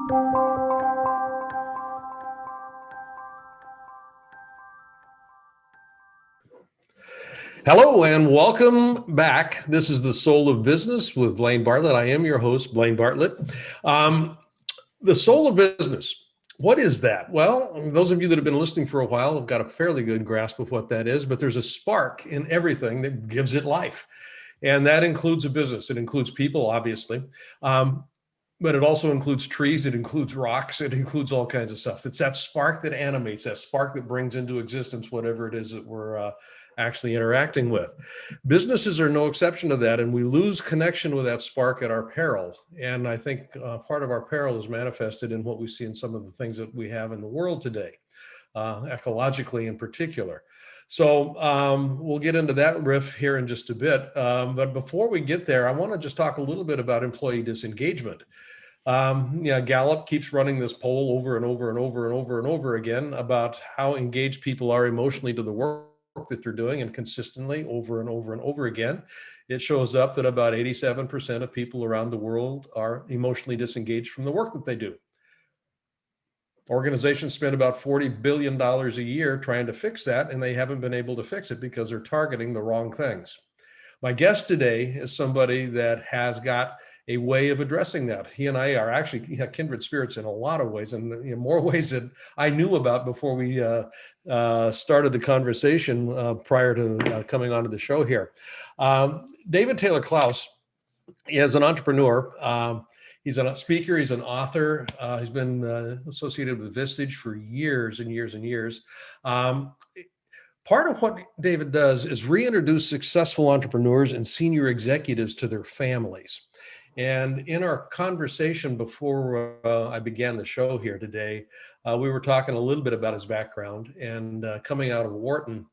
Hello and welcome back. This is The Soul of Business with Blaine Bartlett. I am your host, Blaine Bartlett. The soul of business, what is that? Well, those of you that have been listening for a while have got a fairly good grasp of what that is, but there's a spark in everything that gives it life. And that includes a business. It includes people, obviously. But it also includes trees, it includes rocks, it includes all kinds of stuff. It's that spark that animates, that spark that brings into existence whatever it is that we're actually interacting with. Businesses are no exception to that, and we lose connection with that spark at our peril. And I think part of our peril is manifested in what we see in some of the things that we have in the world today, ecologically in particular. So we'll get into that riff here in just a bit. But before we get there, I want to just talk a little bit about employee disengagement. Gallup keeps running this poll over and over and over and over and over again about how engaged people are emotionally to the work that they're doing, and consistently over and over and over again, it shows up that about 87% of people around the world are emotionally disengaged from the work that they do. Organizations spend about $40 billion a year trying to fix that, and they haven't been able to fix it because they're targeting the wrong things. My guest today is somebody that has got a way of addressing that. He and I are actually kindred spirits in a lot of ways, and in more ways than I knew about before we started the conversation prior to coming onto the show here. David Taylor-Klaus is an entrepreneur. He's a speaker, he's an author. He's been associated with Vistage for years and years and years. Part of what David does is reintroduce successful entrepreneurs and senior executives to their families. And in our conversation before I began the show here today, we were talking a little bit about his background, and coming out of Wharton,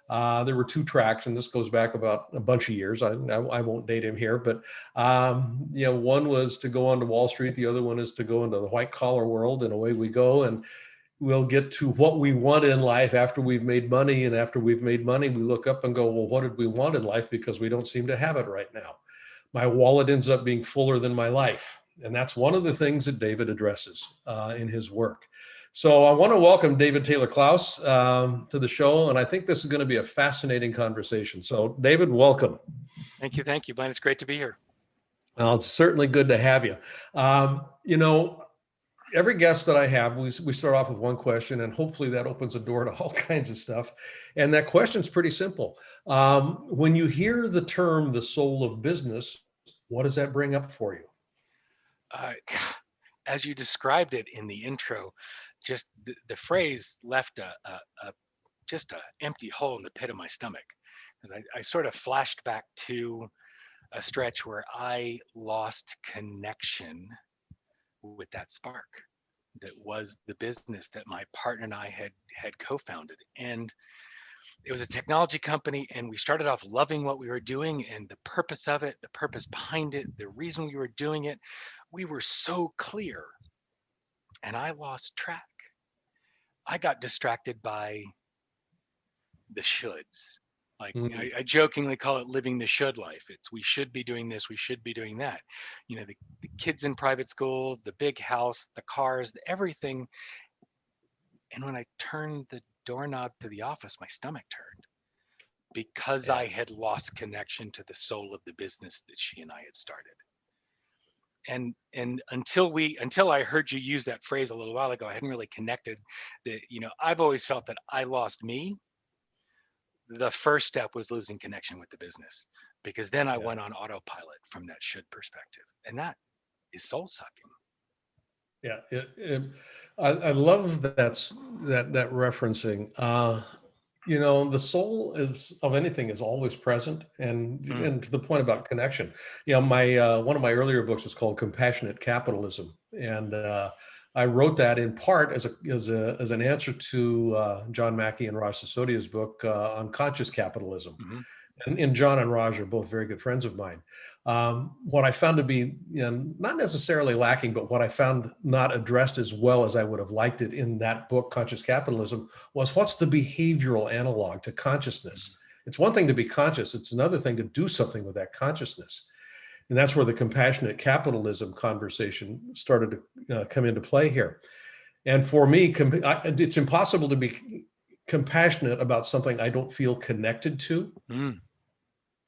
there were two tracks, and this goes back about a bunch of years. I won't date him here, but one was to go onto Wall Street, the other one is to go into the white collar world, and away we go. And we'll get to what we want in life after we've made money, and after we've made money, we look up and go, well, what did we want in life? Because we don't seem to have it right now. My wallet ends up being fuller than my life. And that's one of the things that David addresses in his work. So I want to welcome David Taylor-Klaus to the show. And I think this is going to be a fascinating conversation. So David, welcome. Thank you, Blaine. It's great to be here. Well, it's certainly good to have you. Every guest that I have, we start off with one question, and hopefully that opens a door to all kinds of stuff. And that question is pretty simple. When you hear the term, the soul of business, what does that bring up for you? As you described it in the intro, just the phrase left just an empty hole in the pit of my stomach. As I sort of flashed back to a stretch where I lost connection with that spark that was the business that my partner and I had co-founded. And it was a technology company, and we started off loving what we were doing and the purpose of it, the purpose behind it, the reason we were doing it. We were so clear, and I lost track. I got distracted by the shoulds. Like I jokingly call it living the should life. It's we should be doing this, we should be doing that. The kids in private school, the big house, the cars, everything. And when I turned the doorknob to the office, my stomach turned because I had lost connection to the soul of the business that she and I had started. And until I heard you use that phrase a little while ago, I hadn't really connected that, I've always felt that I lost me. The first step was losing connection with the business, because then I went on autopilot from that should perspective, and that is soul sucking. Yeah, I love that referencing. The soul of anything is always present, and to the point about connection. My one of my earlier books was called Compassionate Capitalism, and I wrote that in part as an answer to John Mackey and Raj Sisodia's book on conscious capitalism. Mm-hmm. And John and Raj are both very good friends of mine. What I found to be not necessarily lacking, but what I found not addressed as well as I would have liked it in that book, Conscious Capitalism, was what's the behavioral analog to consciousness? It's one thing to be conscious. It's another thing to do something with that consciousness. And that's where the compassionate capitalism conversation started to come into play here. And for me, it's impossible to be compassionate about something I don't feel connected to. Mm.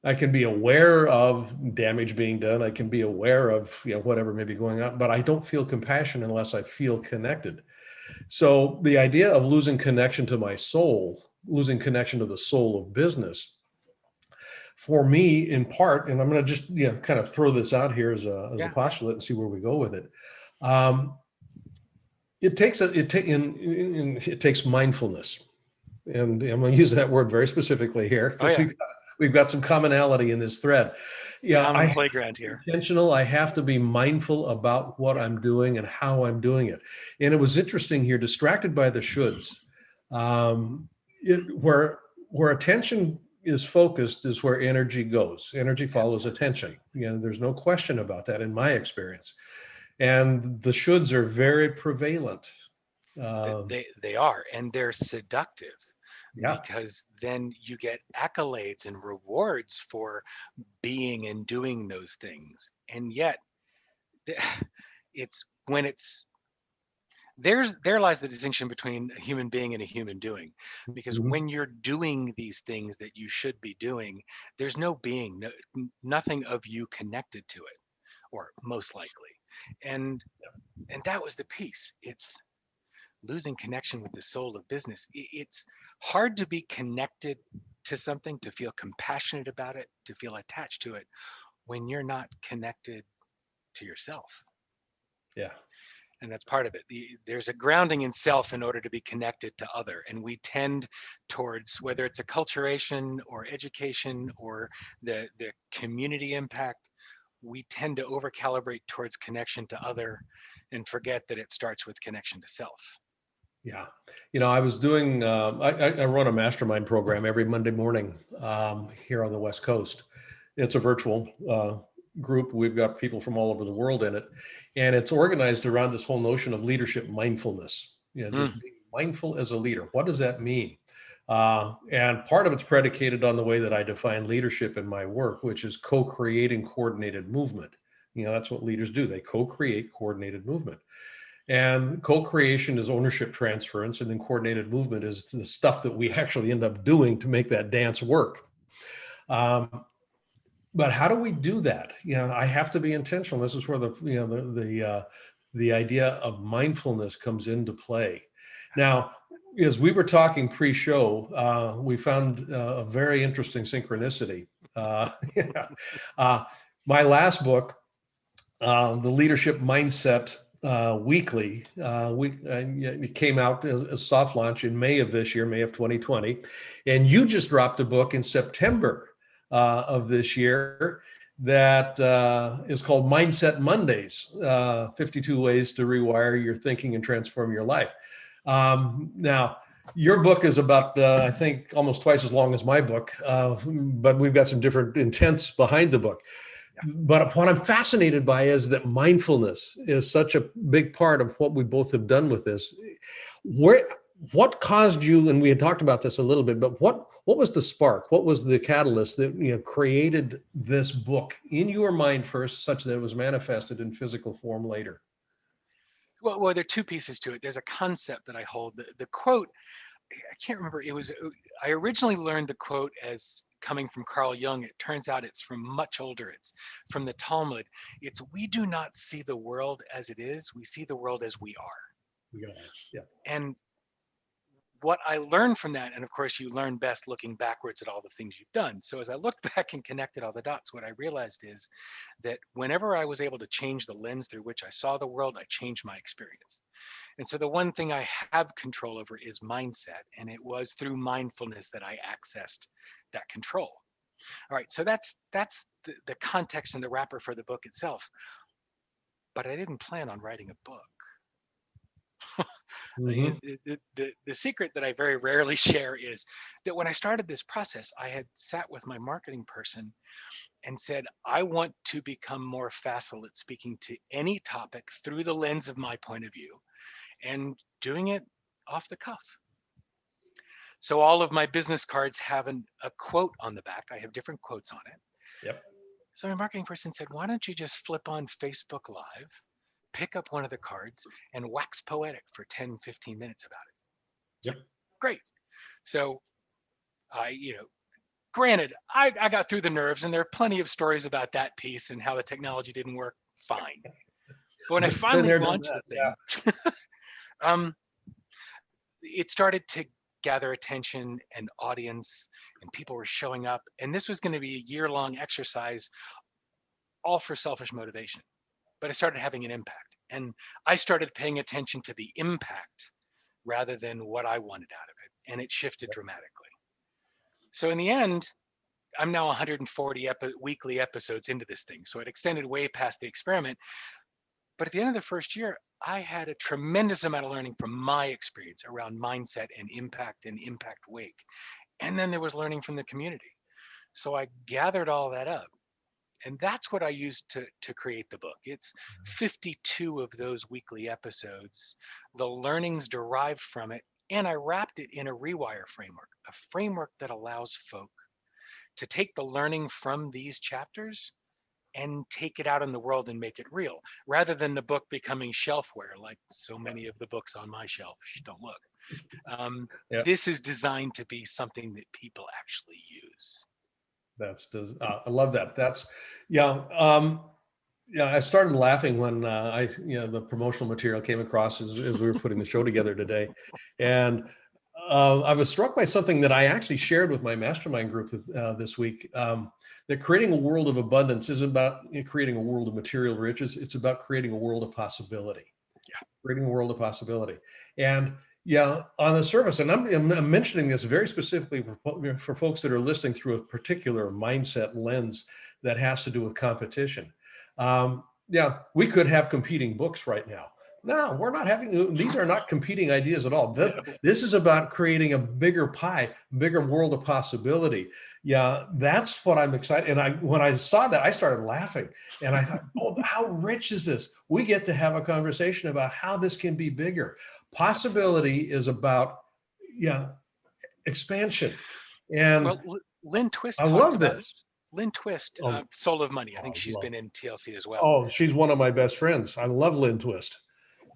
I can be aware of damage being done. I can be aware of whatever may be going on, but I don't feel compassion unless I feel connected. So the idea of losing connection to my soul, losing connection to the soul of business, for me, in part, and I'm going to just kind of throw this out here as a Yeah. postulate and see where we go with it. It takes mindfulness, and I'm going to use that word very specifically here Oh, because yeah. we've got some commonality in this thread. Common playground here. Intentional. I have to be mindful about what I'm doing and how I'm doing it. And it was interesting here, distracted by the shoulds. Where attention is focused is where energy goes. Energy follows attention. There's no question about that in my experience. And the shoulds are very prevalent. They are, and they're seductive. Yeah. Because then you get accolades and rewards for being and doing those things. And yet there lies the distinction between a human being and a human doing. Because Mhm. when you're doing these things that you should be doing, there's no being, nothing of you connected to it, or most likely. And that was the piece. It's losing connection with the soul of business. It's hard to be connected to something, to feel compassionate about it, to feel attached to it, when you're not connected to yourself. Yeah. And that's part of it. There's a grounding in self in order to be connected to other. And we tend towards, whether it's acculturation or education or the community impact, we tend to over calibrate towards connection to other and forget that it starts with connection to self. Yeah. I was doing, I run a mastermind program every Monday morning here on the West Coast. It's a virtual group. We've got people from all over the world in it. And it's organized around this whole notion of leadership mindfulness, just being mindful as a leader. What does that mean? And part of it's predicated on the way that I define leadership in my work, which is co-creating coordinated movement. That's what leaders do. They co-create coordinated movement. And co-creation is ownership transference, and then coordinated movement is the stuff that we actually end up doing to make that dance work. But how do we do that? I have to be intentional. This is where the idea of mindfulness comes into play. Now, as we were talking pre-show, we found a very interesting synchronicity. My last book, the Leadership Mindset Weekly, it came out as a soft launch in May of this year, May of 2020. And you just dropped a book in September of this year that is called Mindset Mondays, 52 Ways to Rewire Your Thinking and Transform Your Life. Now, your book is about, I think, almost twice as long as my book, but we've got some different intents behind the book. But what I'm fascinated by is that mindfulness is such a big part of what we both have done with this. What caused you, and we had talked about this a little bit, but what was the spark? What was the catalyst that created this book in your mind first, such that it was manifested in physical form later? Well, there are two pieces to it. There's a concept that I hold. The quote, I can't remember. I originally learned the quote as coming from Carl Jung. It turns out it's from much older. It's from the Talmud. It's, we do not see the world as it is. We see the world as we are. Yeah. And what I learned from that, and of course you learn best looking backwards at all the things you've done. So as I looked back and connected all the dots, what I realized is that whenever I was able to change the lens through which I saw the world, I changed my experience. And so the one thing I have control over is mindset. And it was through mindfulness that I accessed that control. All right, so that's the context and the wrapper for the book itself. But I didn't plan on writing a book. Mm-hmm. The secret that I very rarely share is that when I started this process, I had sat with my marketing person and said, I want to become more facile at speaking to any topic through the lens of my point of view and doing it off the cuff. So all of my business cards have a quote on the back. I have different quotes on it. Yep. So my marketing person said, why don't you just flip on Facebook Live, pick up one of the cards, and wax poetic for 10, 15 minutes about it? It's Yep. like, great. So granted, I got through the nerves, and there are plenty of stories about that piece and how the technology didn't work fine. But when I Been finally there, done launched that. the thing, it started to gather attention and audience, and people were showing up. And this was going to be a year-long exercise, all for selfish motivation. But it started having an impact. And I started paying attention to the impact rather than what I wanted out of it. And it shifted dramatically. So in the end, I'm now 140 weekly episodes into this thing. So it extended way past the experiment. But at the end of the first year, I had a tremendous amount of learning from my experience around mindset and impact wake. And then there was learning from the community. So I gathered all that up. And that's what I used to create the book. It's 52 of those weekly episodes, the learnings derived from it, and I wrapped it in a rewire framework, a framework that allows folk to take the learning from these chapters and take it out in the world and make it real, rather than the book becoming shelfware like so many of the books on my shelf. Shh, don't look. Yeah. This is designed to be something that people actually use. I love that. Yeah. Yeah, I started laughing when the promotional material came across as we were putting the show together today, and I was struck by something that I actually shared with my mastermind group this week. That creating a world of abundance isn't about creating a world of material riches; it's about creating a world of possibility. Yeah. Creating a world of possibility, and yeah, on the surface, and I'm mentioning this very specifically for folks that are listening through a particular mindset lens that has to do with competition. Yeah, we could have competing books right now. No, we're not having, these are not competing ideas at all. This is about creating a bigger pie, bigger world of possibility. Yeah, that's what I'm excited. And when I saw that, I started laughing and I thought, oh, how rich is this? We get to have a conversation about how this can be bigger. Possibility is about, yeah, expansion. And Well, Lynn Twist I talked love about this. Lynn Twist, Oh, Soul of Money. I think I she's love been in TLC as well. Oh, she's one of my best friends. I love Lynn Twist.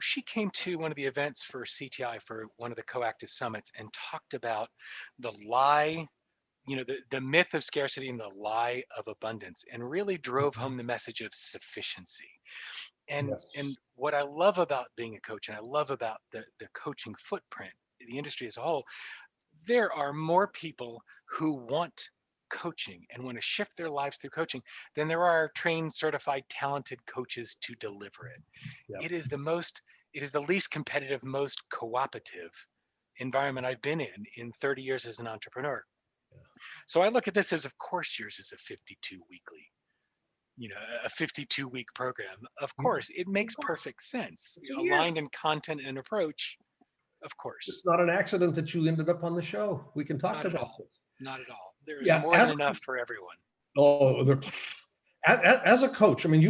She came to one of the events for CTI for one of the coactive summits and talked about the lie, the myth of scarcity and the lie of abundance, and really drove home the message of sufficiency. And Yes. what I love about being a coach, and I love about the coaching footprint, the industry as a whole, there are more people who want coaching and want to shift their lives through coaching than there are trained, certified, talented coaches to deliver it. Yep. It is the least competitive, most cooperative environment I've been in 30 years as an entrepreneur. So I look at this as, of course, yours is a 52 weekly, a 52 week program. Of course, it makes perfect sense. Yeah. Aligned in content and approach, of course. It's not an accident that you ended up on the show. We can talk Not at about all. this. Not at all. There is Yeah. more than enough for everyone. Oh, as a coach, I mean,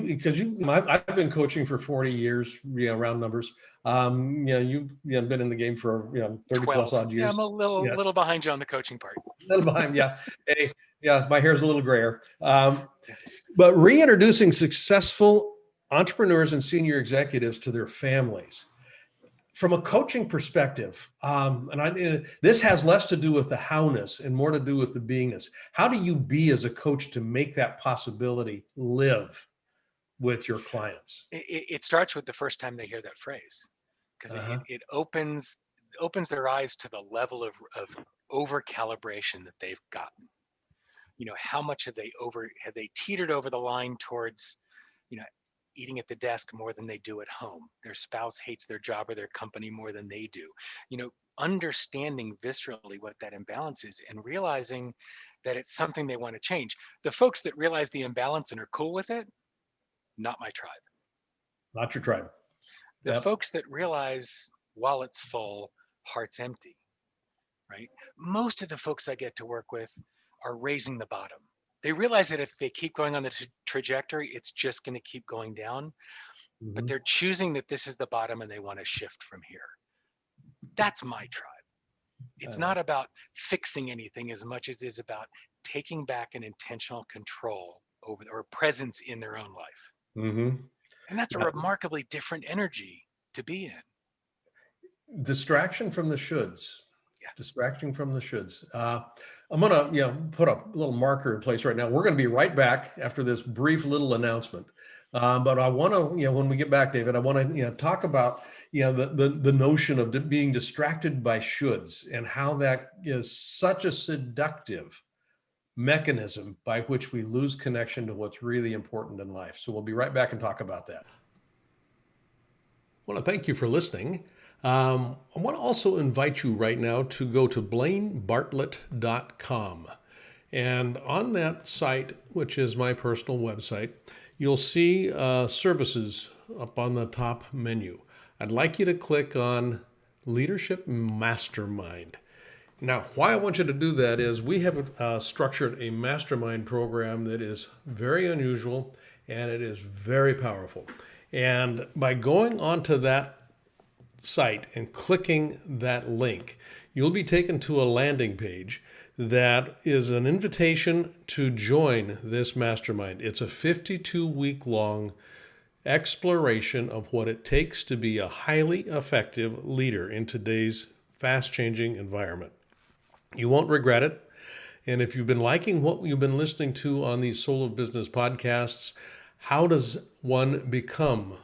I've been coaching for 40 years, round numbers. You've been in the game for 30 plus 12. odd years. Yeah, I'm a little behind you on the coaching part. A little behind, yeah. Hey, yeah, my hair's a little grayer. But reintroducing successful entrepreneurs and senior executives to their families. From a coaching perspective, this has less to do with the howness and more to do with the beingness. How do you be as a coach to make that possibility live with your clients? It starts with the first time they hear that phrase, because it opens their eyes to the level of over calibration that they've gotten. How much have they teetered over the line towards, eating at the desk more than they do at home. Their spouse hates their job or their company more than they do. Understanding viscerally what that imbalance is and realizing that it's something they want to change. The folks that realize the imbalance and are cool with it, not my tribe. Not your tribe. The folks that realize wallet's full, heart's empty, right? Most of the folks I get to work with are raising the bottom. They realize that if they keep going on the trajectory, it's just going to keep going down. But they're choosing that this is the bottom and they want to shift from here. That's my tribe. It's not about fixing anything as much as it is about taking back an intentional control over or presence in their own life. Mm-hmm. And that's a remarkably different energy to be in. Distraction from the shoulds. Yeah. Distraction from the shoulds. I'm gonna, put a little marker in place right now. We're gonna be right back after this brief little announcement. But I want to, when we get back, David, I want to, talk about, the notion of being distracted by shoulds and how that is such a seductive mechanism by which we lose connection to what's really important in life. So we'll be right back and talk about that. I want to thank you for listening. I want to also invite you right now to go to blainebartlett.com. And on that site, which is my personal website, you'll see services up on the top menu. I'd like you to click on Leadership Mastermind. Now, why I want you to do that is we have structured a mastermind program that is very unusual and it is very powerful. And by going onto that site and clicking that link, you'll be taken to a landing page that is an invitation to join this mastermind. It's a 52-week-long exploration of what it takes to be a highly effective leader in today's fast-changing environment. You won't regret it. And if you've been liking what you've been listening to on these Soul of Business podcasts, how does one become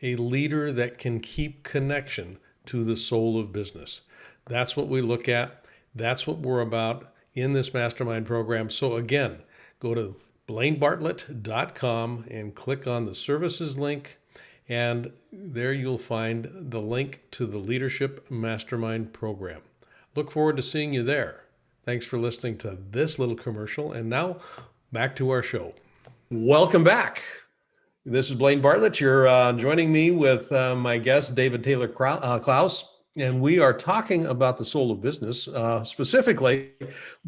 a leader that can keep connection to the soul of business? That's what we look at. That's what we're about in this mastermind program. So again, go to blainebartlett.com and click on the services link. And there you'll find the link to the Leadership Mastermind program. Look forward to seeing you there. Thanks for listening to this little commercial. And now back to our show. Welcome back. This is Blaine Bartlett. You're joining me with my guest, David Taylor-Klaus. And we are talking about the soul of business. Specifically,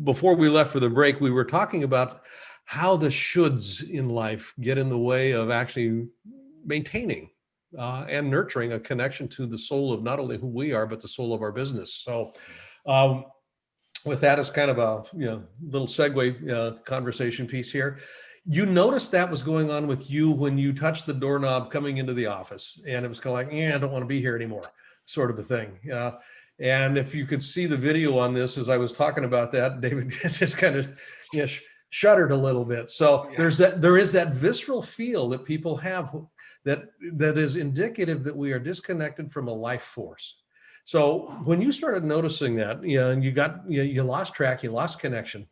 before we left for the break, we were talking about how the shoulds in life get in the way of actually maintaining and nurturing a connection to the soul of not only who we are, but the soul of our business. So with that as kind of a little segue conversation piece here, you noticed that was going on with you when you touched the doorknob coming into the office, and it was kind of like, I don't want to be here anymore, sort of a thing. And if you could see the video on this, as I was talking about that, David just kind of shuddered a little bit. So there is that visceral feel that people have that is indicative that we are disconnected from a life force. So when you started noticing that, and you lost track, you lost connection,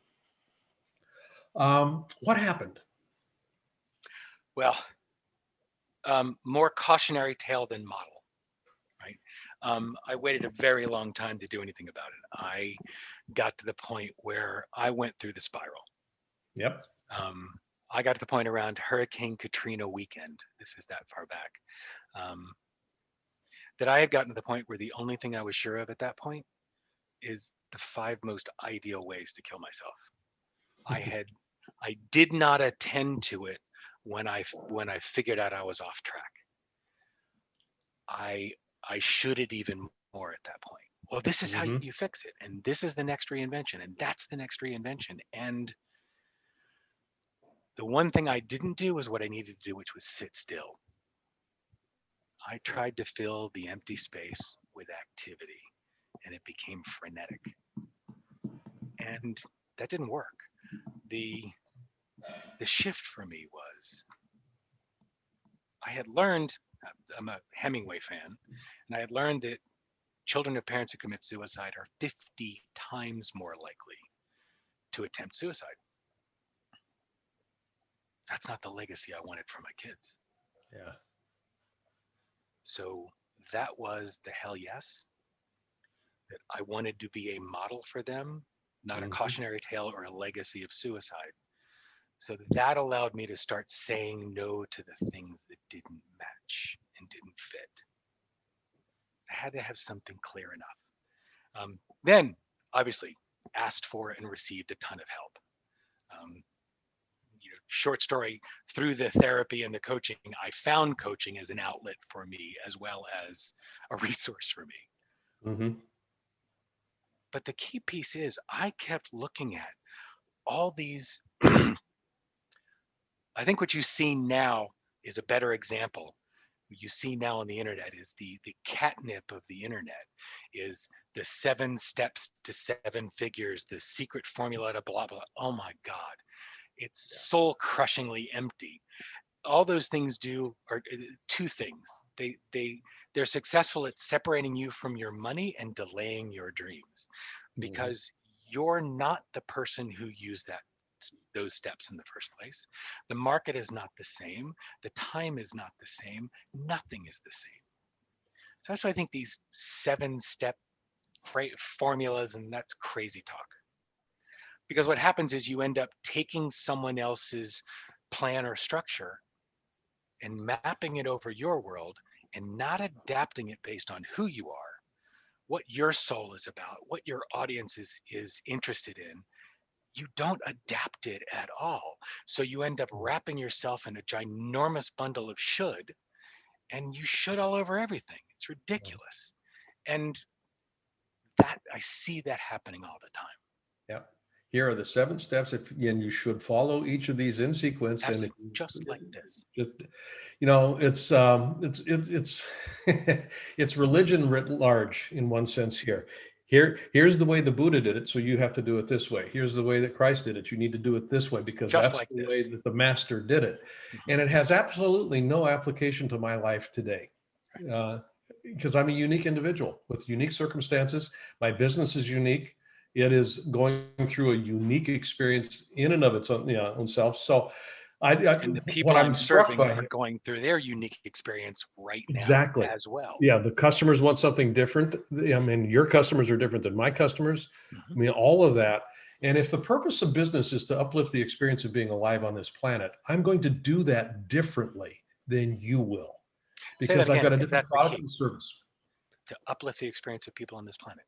what happened? Well, more cautionary tale than model, right? I waited a very long time to do anything about it. I got to the point where I went through the spiral. Yep. I got to the point around Hurricane Katrina weekend. This is that far back. That I had gotten to the point where the only thing I was sure of at that point is the 5 most ideal ways to kill myself. I did not attend to it when I figured out I was off track. I shoulded even more at that point. Well, this is how you fix it, and this is the next reinvention, and that's the next reinvention. And the one thing I didn't do was what I needed to do, which was sit still. I tried to fill the empty space with activity, and it became frenetic. And that didn't work. The shift for me was I had learned, I'm a Hemingway fan, and I had learned that children of parents who commit suicide are 50 times more likely to attempt suicide. That's not the legacy I wanted for my kids. Yeah. So that was the hell yes, that I wanted to be a model for them, not a cautionary tale or a legacy of suicide. So that allowed me to start saying no to the things that didn't match and didn't fit. I had to have something clear enough. Then, obviously, asked for and received a ton of help. Short story, through the therapy and the coaching, I found coaching as an outlet for me as well as a resource for me. But the key piece is I kept looking at all these I think what you see now is a better example. What you see now on the internet is the catnip of the internet is the 7 steps to 7 figures, the secret formula to blah, blah. Oh my God. It's soul crushingly empty. All those things do are 2 things. They're successful at separating you from your money and delaying your dreams, because you're not the person who used those steps in the first place. The market is not the same. The time is not the same. Nothing is the same. So that's why I think these 7-step formulas, and that's crazy talk. Because what happens is you end up taking someone else's plan or structure and mapping it over your world and not adapting it based on who you are, what your soul is about, what your audience is interested in. You don't adapt it at all. So you end up wrapping yourself in a ginormous bundle of should, and you should all over everything. It's ridiculous. And that I see that happening all the time. Yeah. Here are the 7 steps. And you should follow each of these in sequence. Absolutely. And just like this. It's it's religion writ large in one sense here. Here's the way the Buddha did it, so you have to do it this way. Here's the way that Christ did it. You need to do it this way because just that's like the this. way that the master did it. And it has absolutely no application to my life today. Because I'm a unique individual with unique circumstances. My business is unique. It is going through a unique experience in and of its own self. So and the people I'm serving are going through their unique experience right now as well. Yeah, the customers want something different. I mean, your customers are different than my customers. I mean, all of that. And if the purpose of business is to uplift the experience of being alive on this planet, I'm going to do that differently than you will. Because I've got a different product and service. To uplift the experience of people on this planet.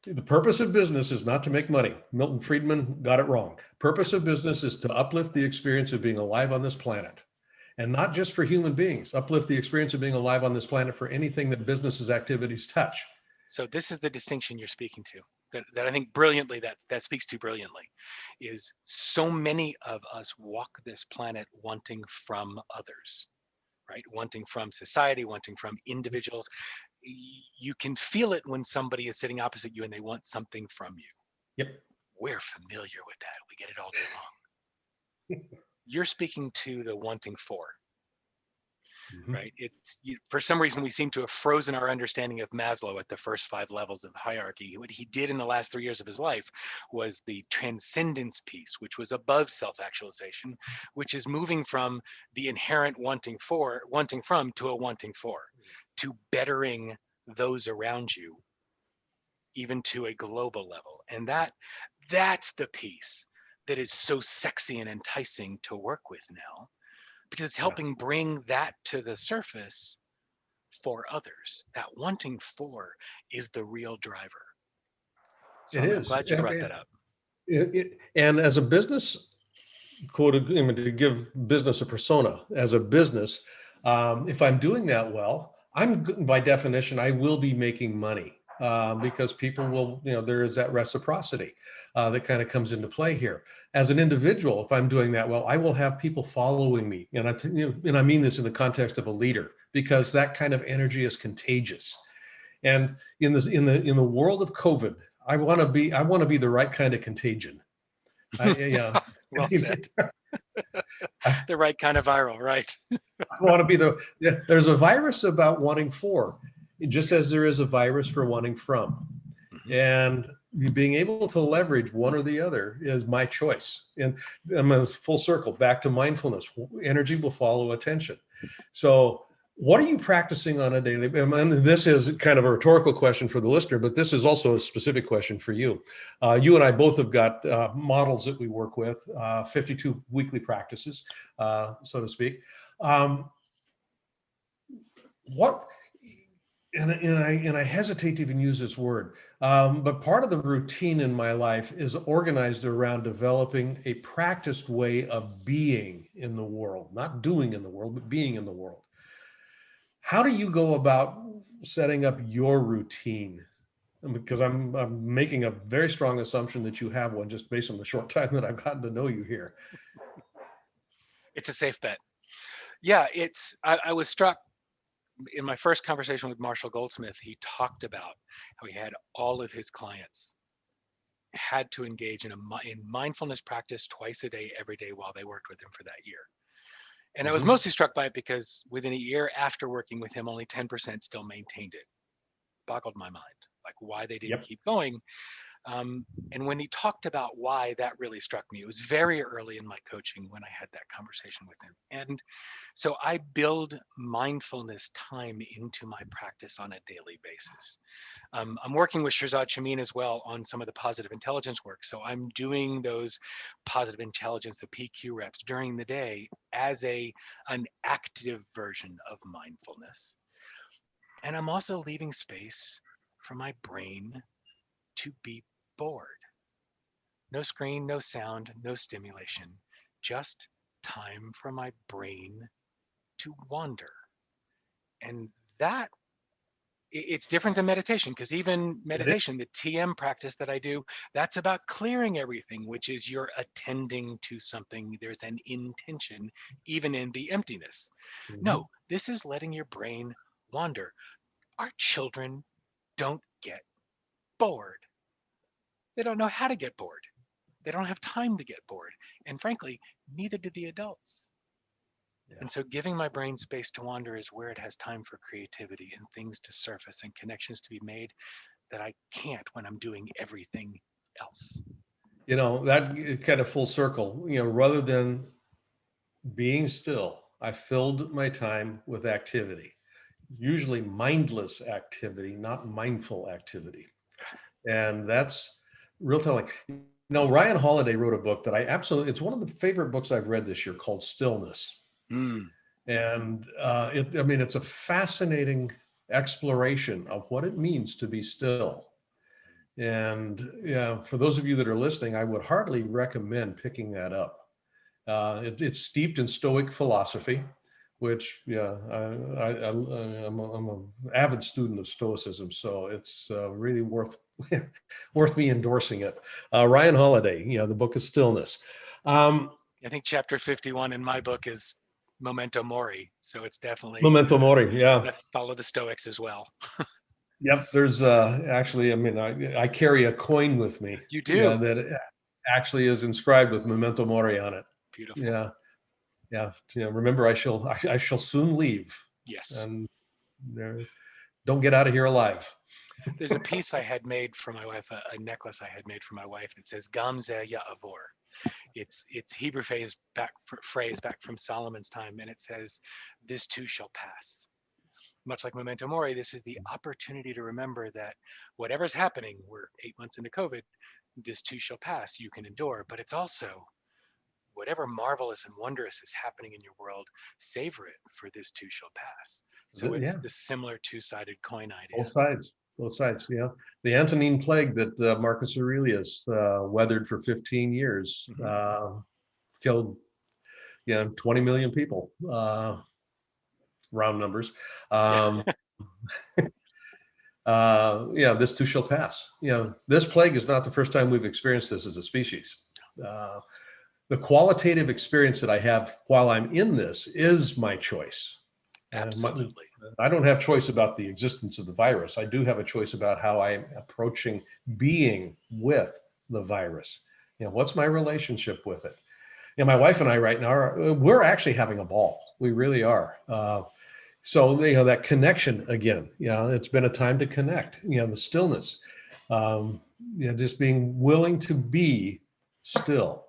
The purpose of business is not to make money. Milton Friedman got it wrong. Purpose of business is to uplift the experience of being alive on this planet. And not just for human beings, uplift the experience of being alive on this planet for anything that business's activities touch. So this is the distinction you're speaking to that I think brilliantly, that speaks to brilliantly, is so many of us walk this planet wanting from others, right? Wanting from society, wanting from individuals. You can feel it when somebody is sitting opposite you and they want something from you. Yep. We're familiar with that. We get it all day long. You're speaking to the wanting for, right? For some reason, we seem to have frozen our understanding of Maslow at the first 5 levels of the hierarchy. What he did in the last 3 years of his life was the transcendence piece, which was above self-actualization, which is moving from the inherent wanting from to a wanting for, to bettering those around you, even to a global level. And that's the piece that is so sexy and enticing to work with now, because it's helping bring that to the surface for others. That wanting for is the real driver. So I'm glad you brought that up. And as a business, to give business a persona, as a business, if I'm doing that well, by definition, I will be making money because people will, there is that reciprocity that kind of comes into play here. As an individual, if I'm doing that well, I will have people following me, and I mean this in the context of a leader, because that kind of energy is contagious. And in the world of COVID, I want to be the right kind of contagion. Well said. The right kind of viral, right? I want to be there's a virus about wanting for, just as there is a virus for wanting from. And being able to leverage one or the other is my choice. And I'm in full circle back to mindfulness. Energy will follow attention. So what are you practicing on a daily basis? And this is kind of a rhetorical question for the listener, but this is also a specific question for you. You and I both have got models that we work with, 52 weekly practices, so to speak. And I hesitate to even use this word, but part of the routine in my life is organized around developing a practiced way of being in the world, not doing in the world, but being in the world. How do you go about setting up your routine? Because I'm making a very strong assumption that you have one just based on the short time that I've gotten to know you here. It's a safe bet. Yeah, I was struck in my first conversation with Marshall Goldsmith. He talked about how he had all of his clients had to engage in mindfulness practice twice a day, every day while they worked with him for that year. And I was Hmm. mostly struck by it because within a year after working with him, only 10% still maintained it. Boggled my mind, like why they didn't Yep. keep going. And when he talked about why, that really struck me. It was very early in my coaching when I had that conversation with him. And so I build mindfulness time into my practice on a daily basis. I'm working with Shirzad Chamine as well on some of the positive intelligence work. So I'm doing those positive intelligence, the PQ reps during the day as an active version of mindfulness. And I'm also leaving space for my brain to be bored. No screen, no sound, no stimulation, just time for my brain to wander. And that it's different than meditation, because even It is. meditation, the TM practice that I do, that's about clearing everything, which is you're attending to something. There's an intention even in the emptiness. Mhm. No, this is letting your brain wander. Our children don't get bored. They don't know how to get bored. They don't have time to get bored. And frankly, neither do the adults. Yeah. And so giving my brain space to wander is where it has time for creativity and things to surface and connections to be made that I can't when I'm doing everything else. That kind of full circle, rather than being still, I filled my time with activity, usually mindless activity, not mindful activity. And that's real telling. Ryan Holiday wrote a book that it's one of the favorite books I've read this year called Stillness. Mm, And it's a fascinating exploration of what it means to be still. And yeah, for those of you that are listening, I would heartily recommend picking that up. It's steeped in Stoic philosophy, which I'm an avid student of Stoicism, so it's really worth worth me endorsing it. Ryan Holiday, the book is Stillness. Um, I think chapter 51 in my book is Memento Mori. So it's definitely Memento Mori, yeah. follow the Stoics as well. Yep, there's actually, I carry a coin with me, You yeah, do. that actually is inscribed with Memento Mori on it. Beautiful. Yeah, yeah, yeah. Remember, I shall soon leave, Yes. and don't get out of here alive. There's a piece I had made for my wife, a necklace I had made for my wife that says Gam Ze Ya'avor. It's Hebrew phrase back from Solomon's time, and it says, "This too shall pass." Much like Memento Mori, this is the opportunity to remember that whatever's happening, we're 8 months into COVID, this too shall pass. You can endure, but it's also whatever marvelous and wondrous is happening in your world, savor it, for this too shall pass. So it's Yeah, this similar two-sided coin idea. both sides. Yeah, the Antonine Plague that Marcus Aurelius weathered for 15 years Mm-hmm. killed, 20 million people, round numbers. Yeah, Um, this too shall pass. This plague is not the first time we've experienced this as a species. Uh, the qualitative experience that I have while I'm in this is my choice. absolutely. I don't have choice about the existence of the virus. I do have a choice about how I'm approaching being with the virus. What's my relationship with it? My wife and I right now we're actually having a ball. We really are. So that connection again. It's been a time to connect. The stillness. Um, just being willing to be still,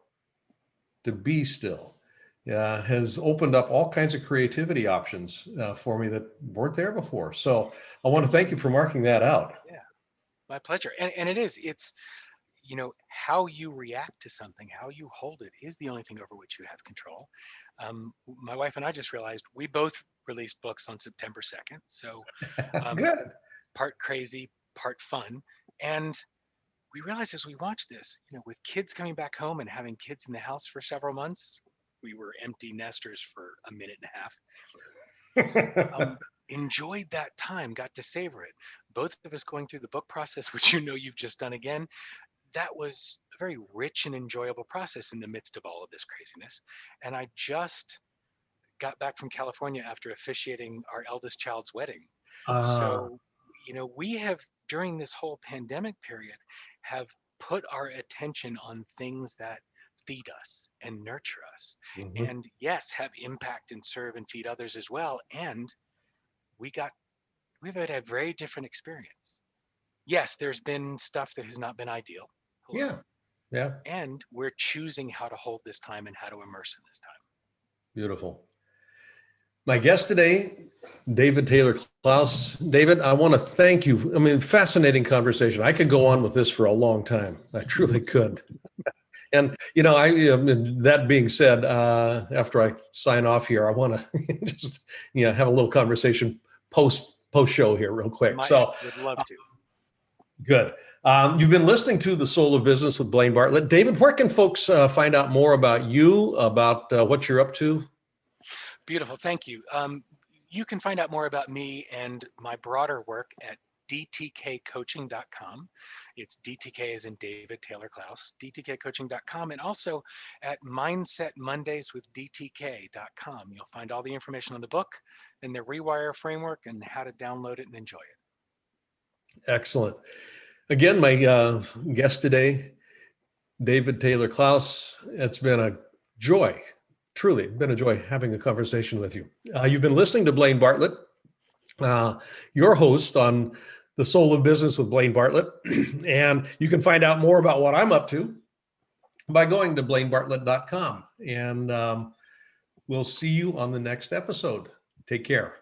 has opened up all kinds of creativity options for me that weren't there before. So I want to thank you for marking that out. Yeah, my pleasure. And it's how you react to something, how you hold it is the only thing over which you have control. My wife and I just realized we both released books on September 2nd. So um, Good. part crazy, part fun. And we realized as we watched this, with kids coming back home and having kids in the house for several months, we were empty nesters for a minute and a half. Enjoyed that time, got to savor it. Both of us going through the book process, which you've just done again. That was very rich and enjoyable process in the midst of all of this craziness. And I just got back from California after officiating our eldest child's wedding. Uh, So, we have, during this whole pandemic period, have put our attention on things that feed us and nurture us. mhm. And yes, have impact and serve and feed others as well. And we got, we've had a very different experience. Yes, there's been stuff that has not been ideal. Hello. Yeah. Yeah. And we're choosing how to hold this time and how to immerse in this time. Beautiful. My guest today, David Taylor-Klaus. David, I want to thank you. I mean, fascinating conversation. I could go on with this for a long time. I truly could. And that being said, after I sign off here, I want to just have a little conversation post show here, real quick. So Would love to. good. You've been listening to The Soul of Business with Blaine Bartlett. David, where can folks find out more about you, about what you're up to? Beautiful. Thank you. You can find out more about me and my broader work at dtkcoaching.com. It's DTK as in David Taylor-Klaus, dtkcoaching.com, and also at mindsetmondayswithdtk.com. You'll find all the information on the book and the Rewire framework and how to download it and enjoy it. Excellent. Again, my guest today, David Taylor-Klaus. It's been a joy, truly been a joy having a conversation with you. You've been listening to Blaine Bartlett, your host on The Soul of Business with Blaine Bartlett. And you can find out more about what I'm up to by going to blainebartlett.com. And we'll see you on the next episode. Take care.